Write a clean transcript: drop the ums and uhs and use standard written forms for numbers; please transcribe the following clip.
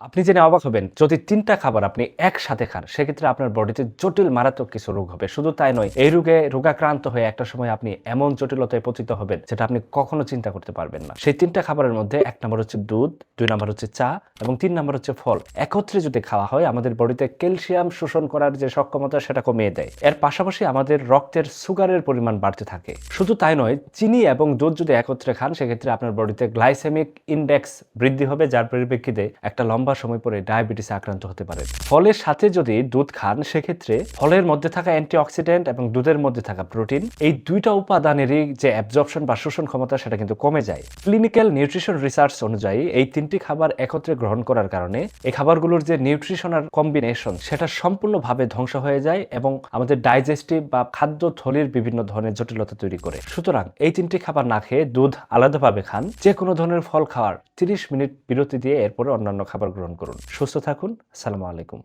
আপনি জেনে অবাক হবেন, যদি ৩ টা খাবার আপনি একসাথে খান, সেক্ষেত্রে আপনার বডিতে জটিল মারাত্মক কিছু রোগ হবে। শুধু তাই নয়, এই রোগে রোগাক্রান্ত হয়ে একটা সময় আপনি এমন জটিলতায় পতিত হবেন, যেটা আপনি কখনো চিন্তা করতে পারবেন না। সেই ৩ টা খাবারের মধ্যে ১ নাম্বার হচ্ছে দুধ, ২ নাম্বার হচ্ছে চা এবং ৩ নাম্বার হচ্ছে ফল। একত্রে যদি খাওয়া হয়, আমাদের বডিতে ক্যালসিয়াম শোষণ করার যে সক্ষমতা, সেটা কমিয়ে দেয়। এর পাশাপাশি আমাদের রক্তের সুগারের পরিমাণ বাড়তে থাকে। শুধু তাই নয়, চিনি এবং দুধ যদি একত্রে খান, সেক্ষেত্রে আপনার বডিতে গ্লাইসেমিক ইনডেক্স বৃদ্ধি হবে, যার পরিপ্রেক্ষিতে একটা লম্বা সময় পরে ডায়াবেটিসে আক্রান্ত হতে পারে। ফলের সাথে যদি দুধ খান, সেক্ষেত্রে ফলের মধ্যে থাকা অ্যান্টিঅক্সিডেন্ট এবং দুধের মধ্যে থাকা প্রোটিন, এই দুইটা উপাদানেরই যে অ্যাবজর্পশন বা শোষণ ক্ষমতা, সেটা কিন্তু কমে যায়। ক্লিনিক্যাল নিউট্রিশন রিসার্চ অনুযায়ী এই ৩টি খাবার একত্রে গ্রহণ করার কারণে এই খাবারগুলোর যে নিউট্রিশনাল কম্বিনেশন, সেটা সম্পূর্ণভাবে ধ্বংস হয়ে যায় এবং আমাদের ডাইজেস্টিভ বা খাদ্য থলির বিভিন্ন ধরনের জটিলতা তৈরি করে। সুতরাং এই ৩টি খাবার না খেয়ে দুধ আলাদাভাবে খান। যে কোনো ধরনের ফল খাওয়ার ৩০ মিনিট বিরতি দিয়ে এরপরে অন্যান্য খাবার গ্রহণ করুন। সুস্থ থাকুন। আসসালামু আলাইকুম।